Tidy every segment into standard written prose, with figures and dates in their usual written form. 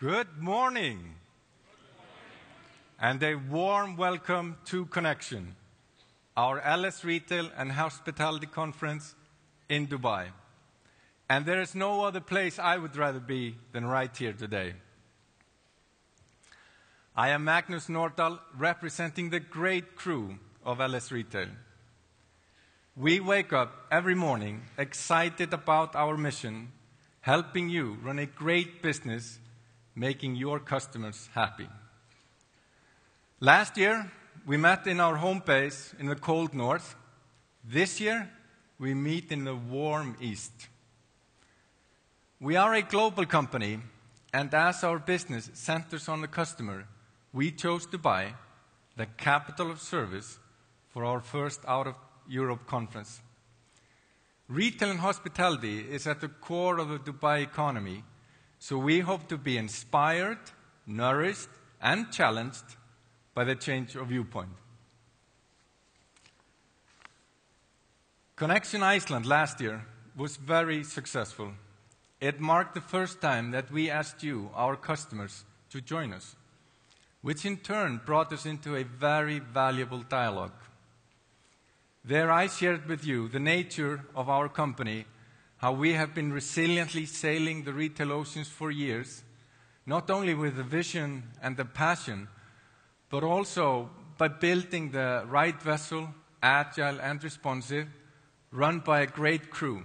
Good morning. And a warm welcome to conneXion, our LS Retail and Hospitality Conference in Dubai. And there is no other place I would rather be than right here today. I am Magnus Norddahl, representing the great crew of LS Retail. We wake up every morning excited about our mission, helping you run a great business, making your customers happy. Last year, we met in our home base in the cold north. This year, we meet in the warm east. We are a global company, and as our business centers on the customer, we chose Dubai, the capital of service, for our first out-of-Europe conference. Retail and hospitality is at the core of the Dubai economy, so we hope to be inspired, nourished, and challenged by the change of viewpoint. conneXion Iceland last year was very successful. It marked the first time that we asked you, our customers, to join us, which in turn brought us into a very valuable dialogue. There I shared with you the nature of our company, how we have been resiliently sailing the retail oceans for years, not only with the vision and the passion, but also by building the right vessel, agile and responsive, run by a great crew.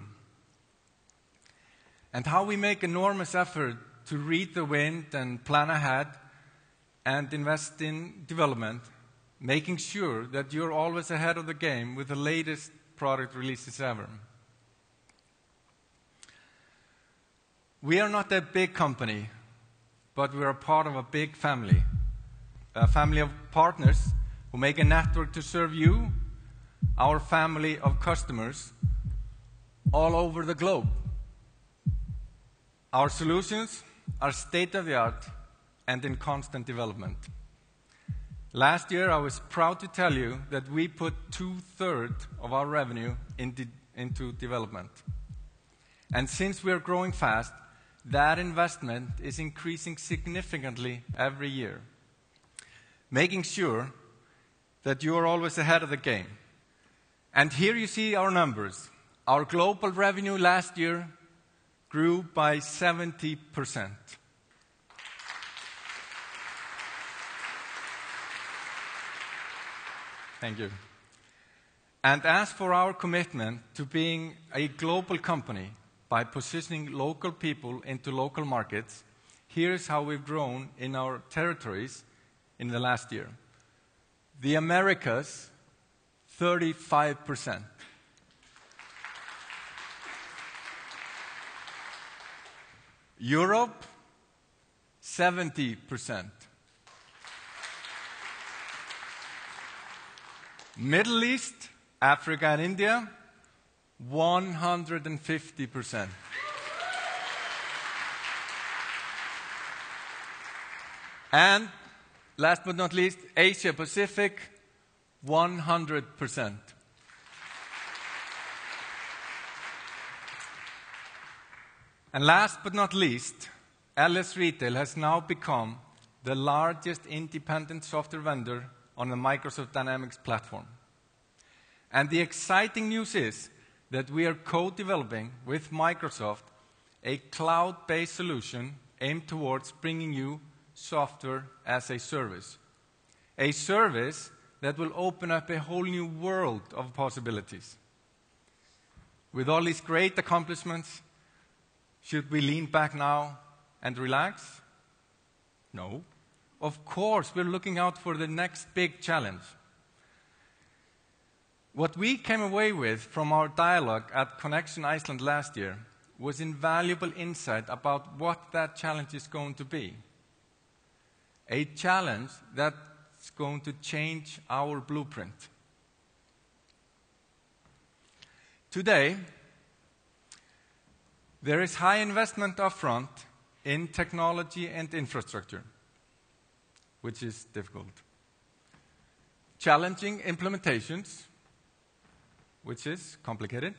And how we make enormous effort to read the wind and plan ahead and invest in development, making sure that you're always ahead of the game with the latest product releases ever. We are not a big company, but we are part of a big family. A family of partners who make a network to serve you, our family of customers, all over the globe. Our solutions are state-of-the-art and in constant development. Last year, I was proud to tell you that we put 2/3 of our revenue into development. And since we are growing fast, that investment is increasing significantly every year, making sure that you are always ahead of the game. And here you see our numbers. Our global revenue last year grew by 70%. Thank you. And as for our commitment to being a global company by positioning local people into local markets, here's how we've grown in our territories in the last year. The Americas, 35%. Europe, 70%. Middle East, Africa and India, 150%. And last but not least, Asia Pacific, 100%. And last but not least, LS Retail has now become the largest independent software vendor on the Microsoft Dynamics platform. And the exciting news is that we are co-developing with Microsoft a cloud-based solution aimed towards bringing you software as a service that will open up a whole new world of possibilities. With all these great accomplishments, should we lean back now and relax? No. Of course, we're looking out for the next big challenge. What we came away with from our dialogue at conneXion Iceland last year was invaluable insight about what that challenge is going to be. A challenge that's going to change our blueprint. Today, there is high investment upfront in technology and infrastructure, which is difficult. Challenging implementations, which is complicated.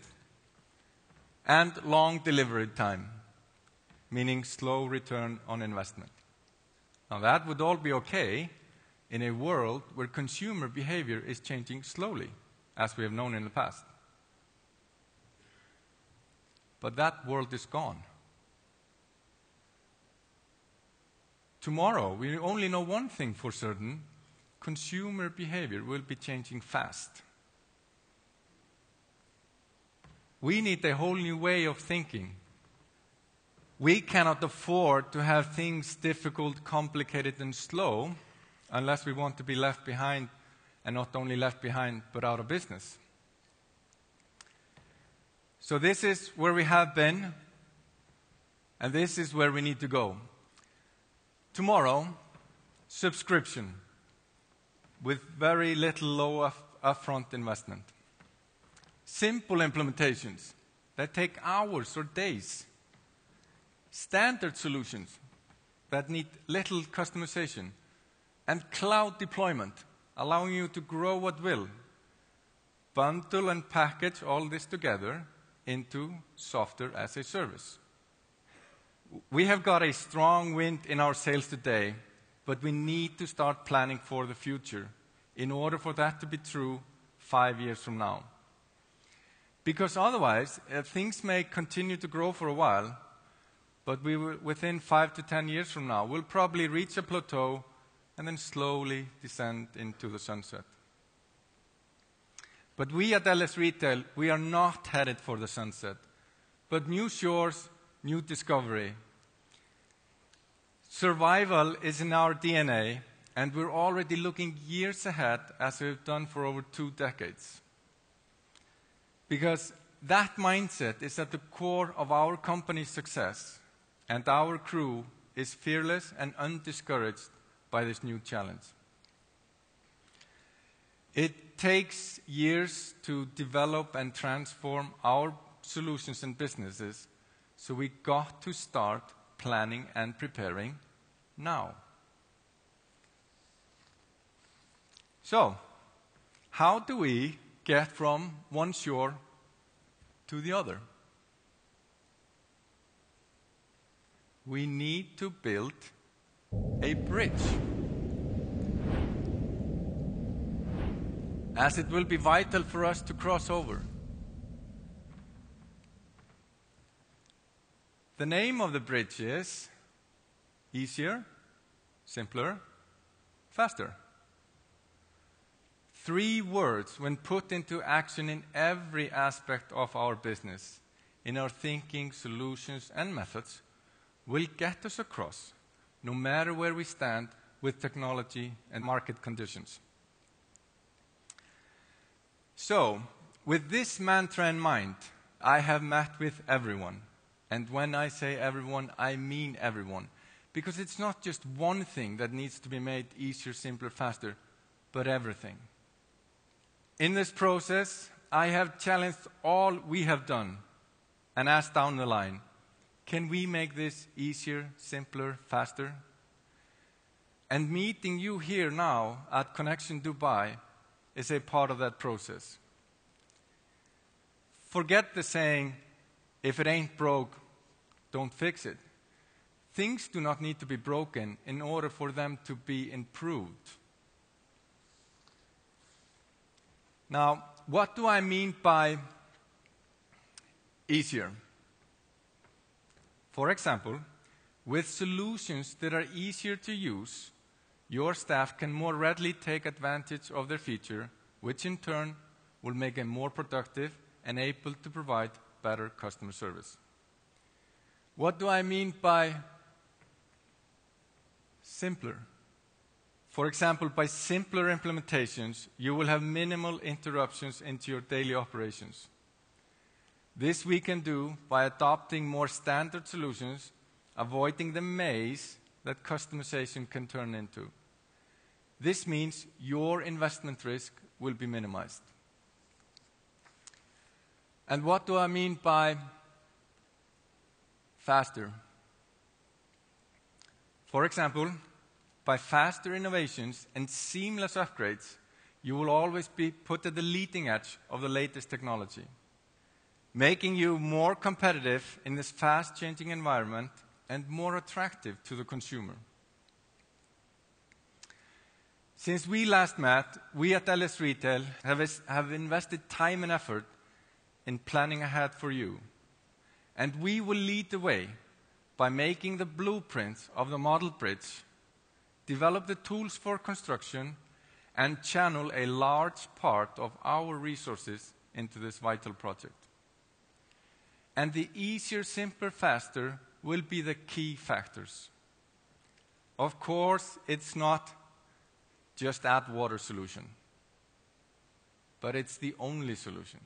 And long delivery time, meaning slow return on investment. Now that would all be okay in a world where consumer behavior is changing slowly, as we have known in the past. But that world is gone. Tomorrow, we only know one thing for certain: consumer behavior will be changing fast. We need a whole new way of thinking. We cannot afford to have things difficult, complicated, and slow unless we want to be left behind, and not only left behind, but out of business. So this is where we have been, and this is where we need to go. Tomorrow, subscription with very little low upfront investment. Simple implementations that take hours or days. Standard solutions that need little customization. And cloud deployment, allowing you to grow at will. Bundle and package all this together into software as a service. We have got a strong wind in our sails today, but we need to start planning for the future in order for that to be true 5 years from now. Because otherwise, things may continue to grow for a while, but we will, within 5 to 10 years from now, we'll probably reach a plateau and then slowly descend into the sunset. But we at LS Retail, we are not headed for the sunset, but new shores, new discovery. Survival is in our DNA, and we're already looking years ahead, as we've done for over 2 decades. Because that mindset is at the core of our company's success, and our crew is fearless and undiscouraged by this new challenge. It takes years to develop and transform our solutions and businesses, so we got to start planning and preparing now. So, how do we get from one shore to the other? We need to build a bridge, as it will be vital for us to cross over. The name of the bridge is easier, simpler, faster. 3 words when put into action in every aspect of our business, in our thinking, solutions, and methods, will get us across, no matter where we stand with technology and market conditions. So, with this mantra in mind, I have met with everyone. And when I say everyone, I mean everyone. Because it's not just one thing that needs to be made easier, simpler, faster, but everything. In this process, I have challenged all we have done and asked down the line, can we make this easier, simpler, faster? And meeting you here now at conneXion Dubai is a part of that process. Forget the saying, if it ain't broke, don't fix it. Things do not need to be broken in order for them to be improved. Now, what do I mean by easier? For example, with solutions that are easier to use, your staff can more readily take advantage of their feature, which in turn will make them more productive and able to provide better customer service. What do I mean by simpler? For example, by simpler implementations, you will have minimal interruptions into your daily operations. This we can do by adopting more standard solutions, avoiding the maze that customization can turn into. This means your investment risk will be minimized. And what do I mean by faster? For example, by faster innovations and seamless upgrades, you will always be put at the leading edge of the latest technology, making you more competitive in this fast-changing environment and more attractive to the consumer. Since we last met, we at LS Retail have invested time and effort in planning ahead for you. And we will lead the way by making the blueprints of the model bridge, develop the tools for construction, and channel a large part of our resources into this vital project. And the easier, simpler, faster will be the key factors. Of course, it's not just add water solution, but it's the only solution.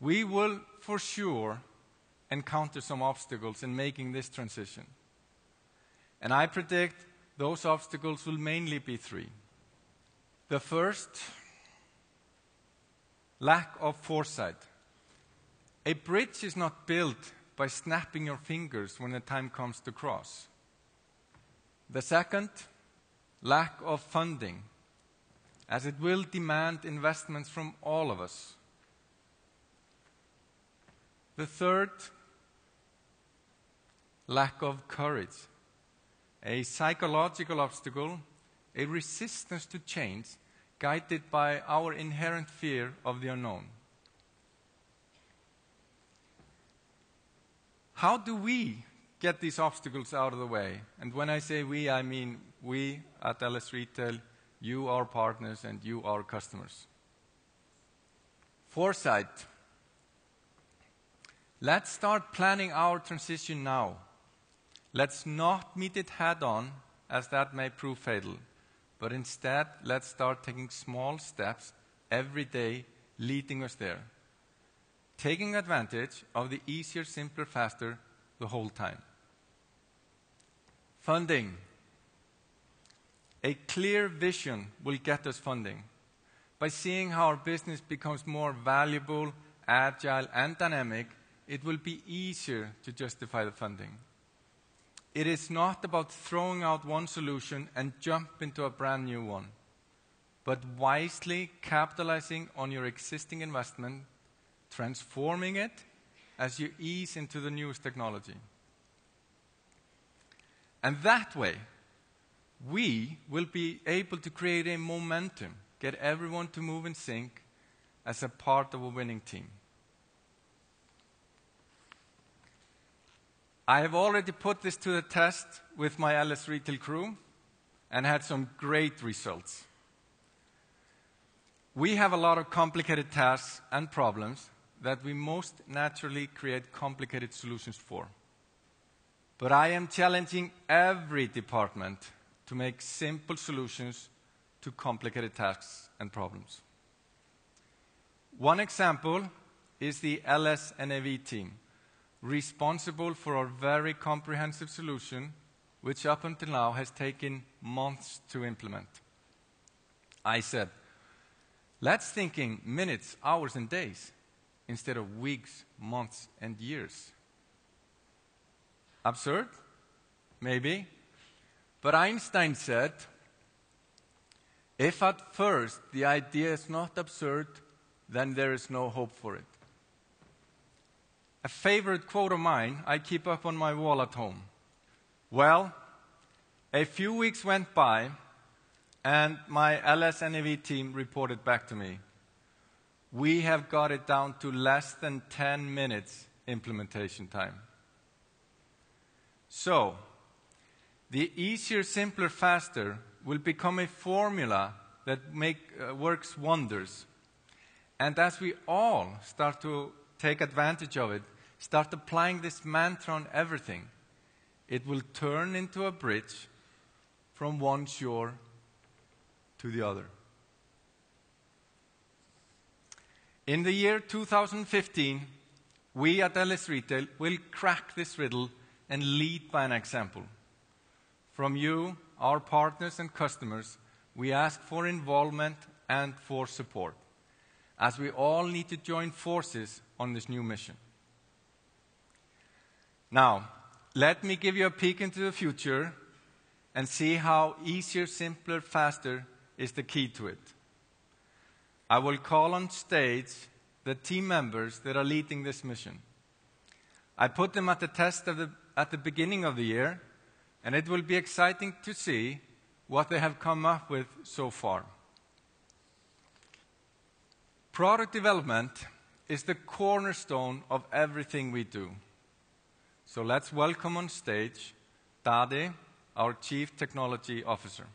We will, for sure, encounter some obstacles in making this transition. And I predict those obstacles will mainly be three. The first, lack of foresight. A bridge is not built by snapping your fingers when the time comes to cross. The second, lack of funding, as it will demand investments from all of us. The third, lack of courage, a psychological obstacle, a resistance to change guided by our inherent fear of the unknown. How do we get these obstacles out of the way? And when I say we, I mean we at LS Retail, you, our partners, and you, our customers. Foresight. Let's start planning our transition now. Let's not meet it head-on, as that may prove fatal. But instead, let's start taking small steps every day, leading us there. Taking advantage of the easier, simpler, faster the whole time. Funding. A clear vision will get us funding. By seeing how our business becomes more valuable, agile, and dynamic, it will be easier to justify the funding. It is not about throwing out one solution and jump into a brand new one, but wisely capitalizing on your existing investment, transforming it as you ease into the newest technology. And that way, we will be able to create a momentum, get everyone to move in sync as a part of a winning team. I have already put this to the test with my LS Retail crew and had some great results. We have a lot of complicated tasks and problems that we most naturally create complicated solutions for. But I am challenging every department to make simple solutions to complicated tasks and problems. One example is the LS NAV team, responsible for our very comprehensive solution, which up until now has taken months to implement. I said, let's think in minutes, hours, and days, instead of weeks, months, and years. Absurd? Maybe. But Einstein said, if at first the idea is not absurd, then there is no hope for it. A favorite quote of mine I keep up on my wall at home. Well, a few weeks went by, and my LS NAV team reported back to me. We have got it down to less than 10 minutes implementation time. So, the easier, simpler, faster will become a formula that works wonders. And as we all start to take advantage of it, start applying this mantra on everything, it will turn into a bridge from one shore to the other. In the year 2015, we at LS Retail will crack this riddle and lead by an example. From you, our partners and customers, we ask for involvement and for support, as we all need to join forces on this new mission. Now, let me give you a peek into the future and see how easier, simpler, faster is the key to it. I will call on stage the team members that are leading this mission. I put them at the test at the beginning of the year, and it will be exciting to see what they have come up with so far. Product development is the cornerstone of everything we do. So let's welcome on stage Dade, our Chief Technology Officer.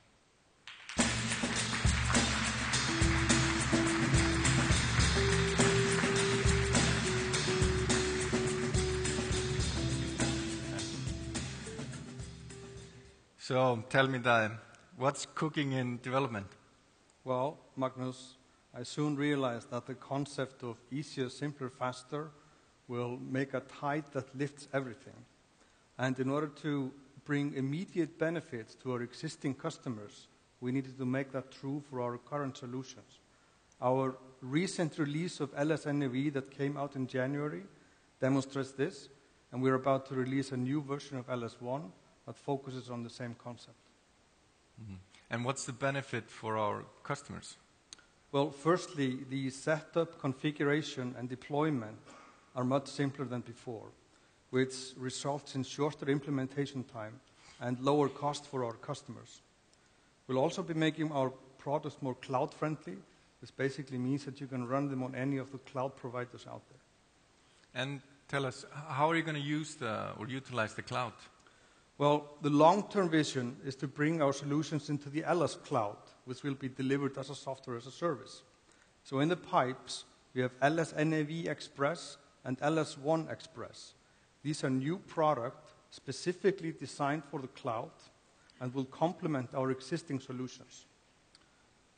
So tell me, Dade, what's cooking in development? Well, Magnus, I soon realized that the concept of easier, simpler, faster will make a tide that lifts everything. And in order to bring immediate benefits to our existing customers, we needed to make that true for our current solutions. Our recent release of LS-NAV that came out in January demonstrates this, and we're about to release a new version of LS1 that focuses on the same concept. Mm-hmm. And what's the benefit for our customers? Well, firstly, the setup, configuration, and deployment are much simpler than before, which results in shorter implementation time and lower cost for our customers. We'll also be making our products more cloud-friendly. This basically means that you can run them on any of the cloud providers out there. And tell us, how are you going to use or utilize the cloud? Well, the long-term vision is to bring our solutions into the LS cloud, which will be delivered as a software as a service. So in the pipes, we have LS-NAV Express and LS1 Express. These are new products specifically designed for the cloud and will complement our existing solutions.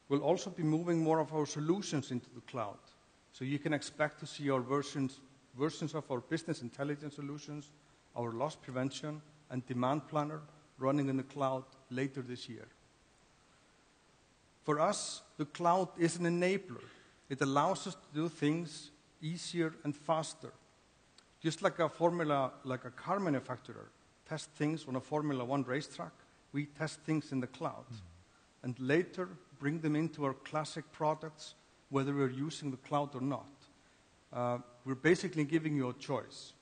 We'll also be moving more of our solutions into the cloud. So you can expect to see our versions of our business intelligence solutions, our loss prevention, and demand planner running in the cloud later this year. For us, the cloud is an enabler. It allows us to do things easier and faster. Just like a car manufacturer tests things on a Formula One racetrack, we test things in the cloud. And later bring them into our classic products, whether we're using the cloud or not. We're basically giving you a choice.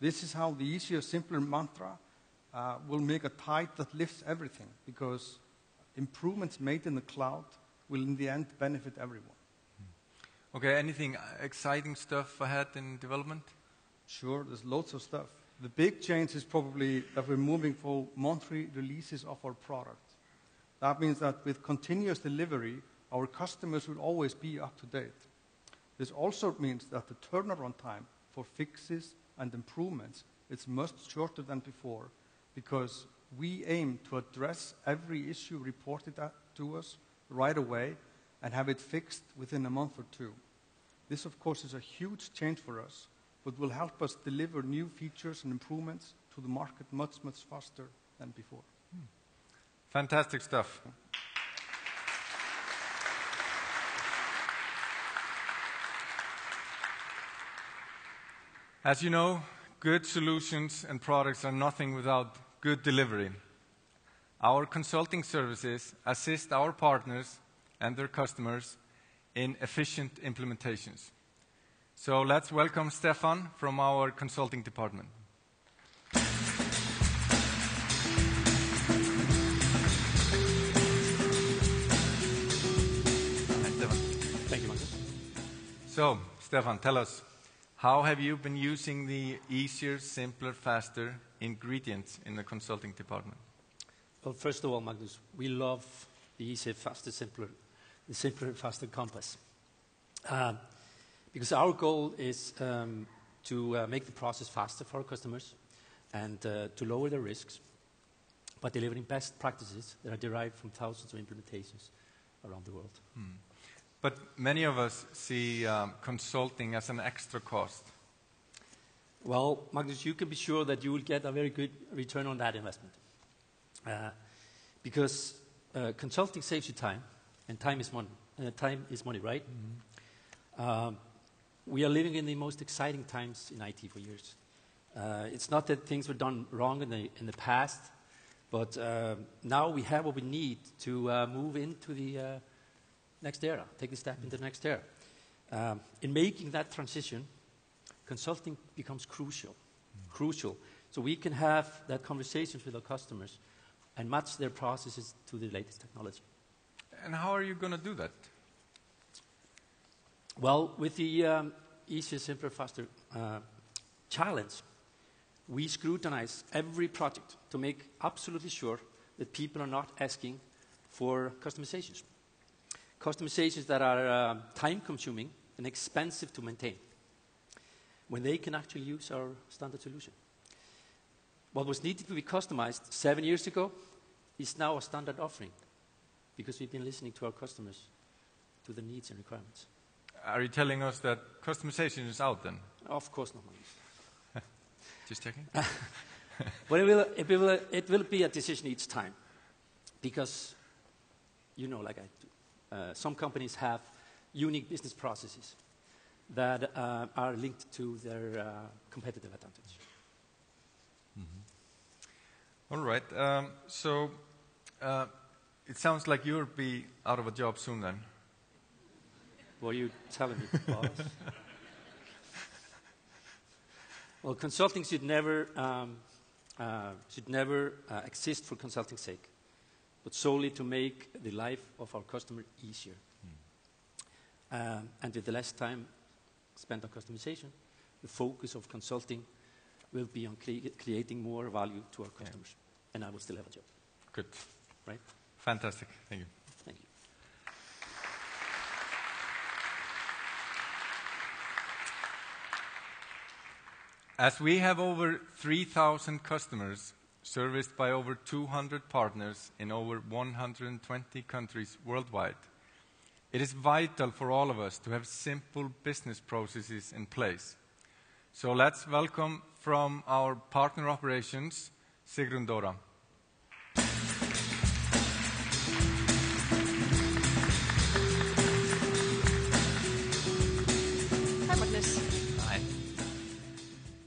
This is how the easier, simpler mantra will make a tide that lifts everything, because improvements made in the cloud will in the end benefit everyone. Okay, anything exciting stuff ahead in development? Sure, there's lots of stuff. The big change is probably that we're moving for monthly releases of our product. That means that with continuous delivery, our customers will always be up to date. This also means that the turnaround time for fixes and improvements is much shorter than before, because we aim to address every issue reported to us right away and have it fixed within a month or two. This, of course, is a huge change for us, but will help us deliver new features and improvements to the market much, much faster than before. Fantastic stuff. As you know, good solutions and products are nothing without good delivery. Our consulting services assist our partners and their customers in efficient implementations. So let's welcome Stefan from our consulting department. Hi, Stefan. Thank you, Magnus. So, Stefan, tell us, how have you been using the easier, simpler, faster ingredients in the consulting department? Well, first of all, Magnus, we love the easier, faster, simpler, the simpler, faster compass. Because our goal is to make the process faster for our customers and to lower their risks by delivering best practices that are derived from thousands of implementations around the world. But many of us see consulting as an extra cost. Well, Magnus, you can be sure that you will get a very good return on that investment. Because consulting saves you time, and time is money. Time is money, right? We are living in the most exciting times in IT for years. It's not that things were done wrong in the past, but now we have what we need to move into the next era, take the step into the next era. In making that transition, consulting becomes crucial. So we can have that conversations with our customers and match their processes to the latest technology. And how are you going to do that? Well, with the easier, simpler, faster challenge, we scrutinize every project to make absolutely sure that people are not asking for customizations. Customizations that are time-consuming and expensive to maintain, when they can actually use our standard solution. What was needed to be customized 7 years ago is now a standard offering, because we've been listening to our customers, to their needs and requirements. Are you telling us that customization is out then? Of course not, Magnus. Just checking. But it will be a decision each time, because, you know, like I do, some companies have unique business processes that are linked to their competitive advantage. All right. So it sounds like you'll be out of a job soon then. What are you telling me, boss? Well, consulting should never exist for consulting's sake, but solely to make the life of our customer easier. And with the less time spent on customization, the focus of consulting will be on creating more value to our customers. And I will still have a job. Good. Right? Fantastic. Thank you. Thank you. As we have over 3,000 customers serviced by over 200 partners in over 120 countries worldwide, it is vital for all of us to have simple business processes in place. So let's welcome from our partner operations, Sigrun Dora. Hi, Magnus. Hi.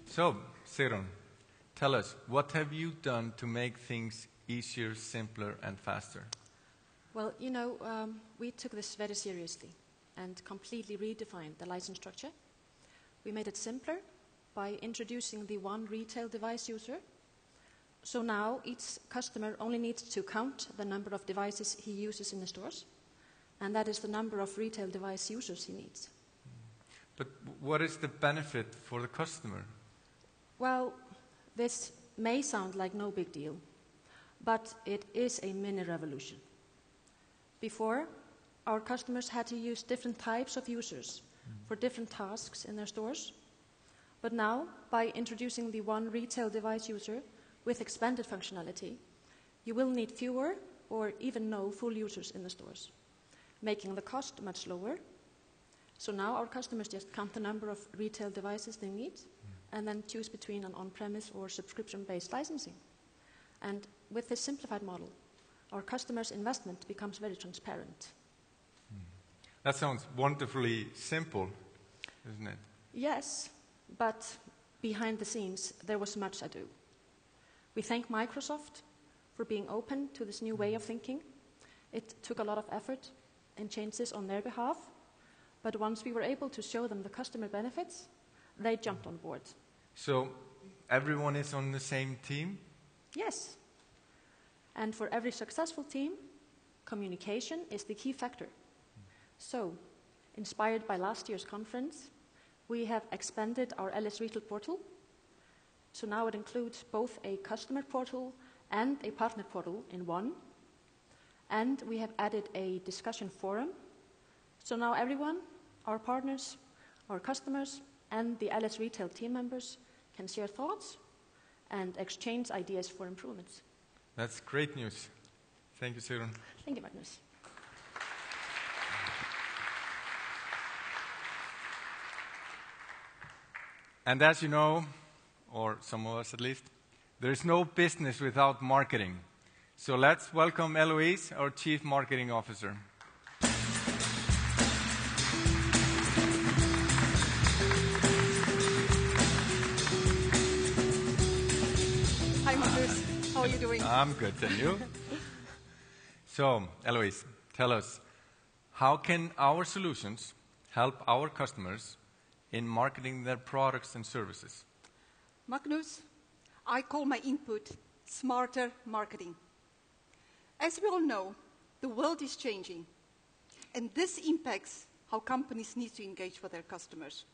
So, Sigrun, tell us, what have you done to make things easier, simpler, and faster? Well, you know, we took this very seriously and completely redefined the license structure. We made it simpler by introducing the one retail device user. So now each customer only needs to count the number of devices he uses in the stores, and that is the number of retail device users he needs. But what is the benefit for the customer? Well, this may sound like no big deal, but it is a mini revolution. Before, our customers had to use different types of users for different tasks in their stores. But now, by introducing the one retail device user with expanded functionality, you will need fewer or even no full users in the stores, making the cost much lower. So now our customers just count the number of retail devices they need and then choose between an on-premise or subscription-based licensing. And with this simplified model, our customers' investment becomes very transparent. That sounds wonderfully simple, isn't it? Yes, but behind the scenes, there was much ado. We thank Microsoft for being open to this new way of thinking. It took a lot of effort and changes on their behalf, but once we were able to show them the customer benefits, they jumped on board. So everyone is on the same team? Yes. And for every successful team, communication is the key factor. So, inspired by last year's conference, we have expanded our LS Retail portal. So now it includes both a customer portal and a partner portal in one. And we have added a discussion forum. So now everyone, our partners, our customers, and the LS Retail team members can share thoughts and exchange ideas for improvements. That's great news. Thank you, Sigrun. Thank you, Magnus. And as you know, or some of us at least, there is no business without marketing. So let's welcome Eloise, our Chief Marketing Officer. Hi, Magnus. How are you doing? I'm good, and you? So, Eloise, tell us, how can our solutions help our customers in marketing their products and services? Magnus, I call my input smarter marketing. As we all know, the world is changing, and this impacts how companies need to engage with their customers.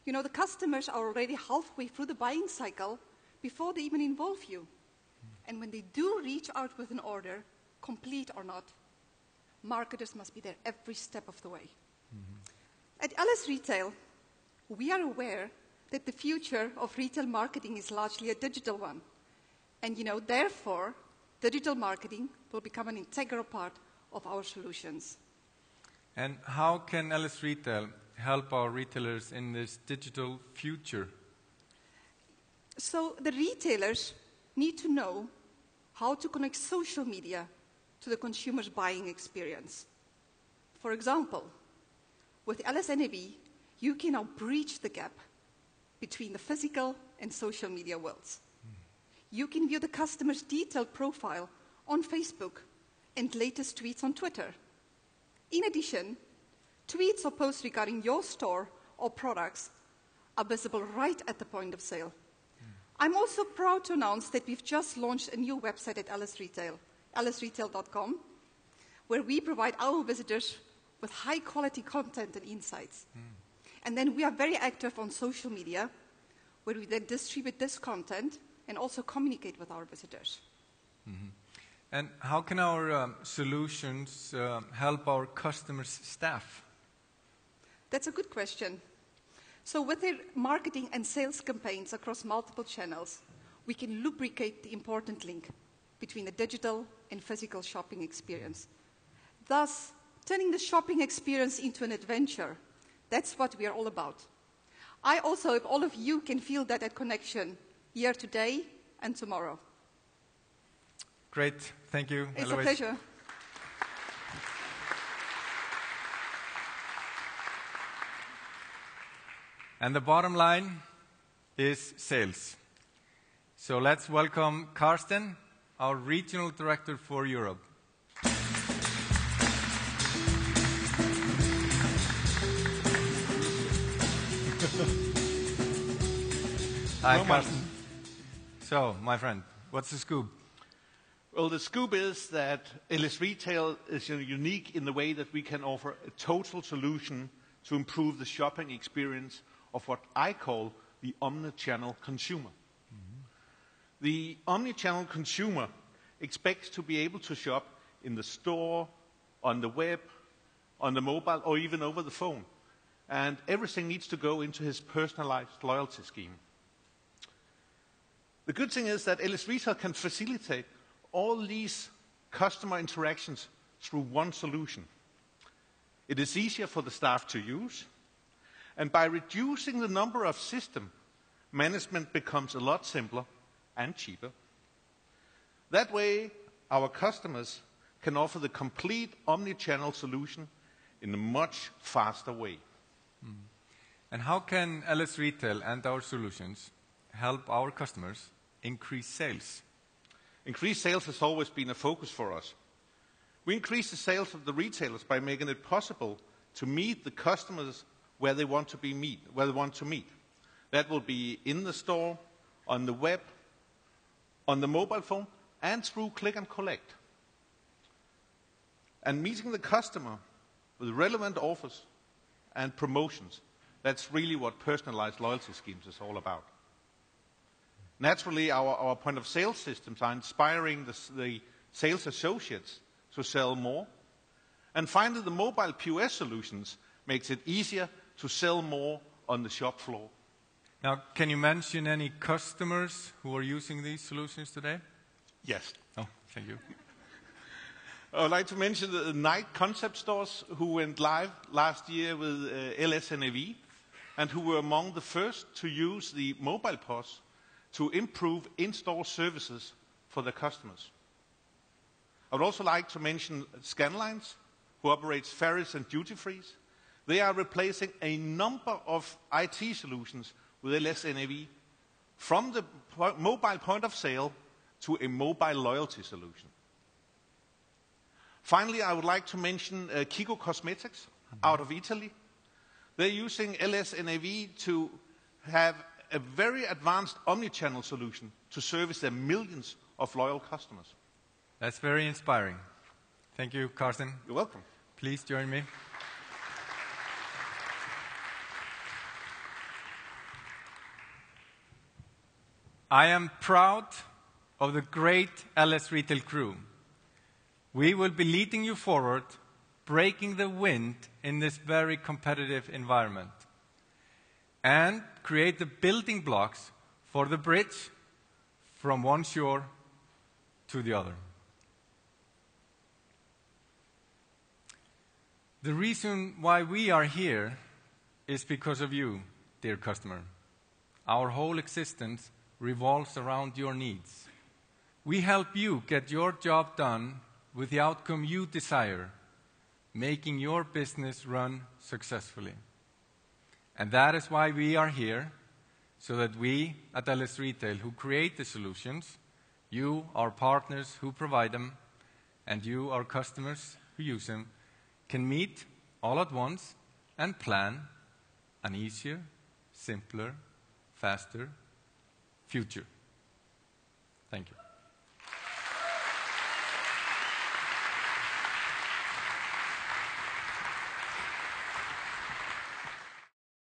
You know, the customers are already halfway through the buying cycle before they even involve you. And when they do reach out with an order, complete or not, marketers must be there every step of the way. At LS Retail, we are aware that the future of retail marketing is largely a digital one. And, therefore, digital marketing will become an integral part of our solutions. And how can LS Retail help our retailers in this digital future? So the retailers need to know how to connect social media to the consumer's buying experience. For example, with LSNAV, you can now breach the gap between the physical and social media worlds. You can view the customer's detailed profile on Facebook and latest tweets on Twitter. In addition, tweets or posts regarding your store or products are visible right at the point of sale. I'm also proud to announce that we've just launched a new website at LS Retail, lsretail.com, where we provide our visitors with high-quality content and insights. And then we are very active on social media, where we then distribute this content and also communicate with our visitors. And how can our solutions help our customers' staff? That's a good question. So with their marketing and sales campaigns across multiple channels, we can lubricate the important link between the digital and physical shopping experience. Thus, turning the shopping experience into an adventure. That's what we are all about. I also hope all of you can feel that connection here today and tomorrow. Great. Thank you, It's Eloise. a pleasure. And the bottom line is sales. So let's welcome Karsten, our Regional Director for Europe. Hi, Karsten. So, my friend, what's the scoop? Well, the scoop is that LS Retail is unique in the way that we can offer a total solution to improve the shopping experience of what I call the omnichannel consumer. The omnichannel consumer expects to be able to shop in the store, on the web, on the mobile, or even over the phone. And everything needs to go into his personalized loyalty scheme. The good thing is that LS Retail can facilitate all these customer interactions through one solution. It is easier for the staff to use, and by reducing the number of systems, management becomes a lot simpler and cheaper. That way, our customers can offer the complete omni-channel solution in a much faster way. And how can LS Retail and our solutions help our customers increase sales? Increased sales has always been a focus for us. We increase the sales of the retailers by making it possible to meet the customers where they want to meet. That will be in the store, on the web, on the mobile phone, and through click and collect. And meeting the customer with relevant offers and promotions, that's really what personalized loyalty schemes is all about. Naturally, our point of sale systems are inspiring the sales associates to sell more. And finally, the mobile POS solutions makes it easier to sell more on the shop floor. Now, can you mention any customers who are using these solutions today? Yes. Oh, thank you. I would like to mention the Night Concept Stores who went live last year with LSNAV and who were among the first to use the mobile POS to improve in-store services for their customers. I would also like to mention Scanlines, who operates ferries and duty-frees. They are replacing a number of IT solutions with LSNAV from the mobile point of sale to a mobile loyalty solution. Finally, I would like to mention Kiko Cosmetics out of Italy. They're using LSNAV to have a very advanced omnichannel solution to service their millions of loyal customers. That's very inspiring. Thank you, Carsten. You're welcome. Please join me. I am proud of the great LS Retail crew. We will be leading you forward, breaking the wind in this very competitive environment, and create the building blocks for the bridge from one shore to the other. The reason why we are here is because of you, dear customer. Our whole existence revolves around your needs. We help you get your job done with the outcome you desire, making your business run successfully. And that is why we are here, so that we at LS Retail, who create the solutions, you, our partners who provide them, and you, our customers who use them, can meet all at once and plan an easier, simpler, faster future. Thank you.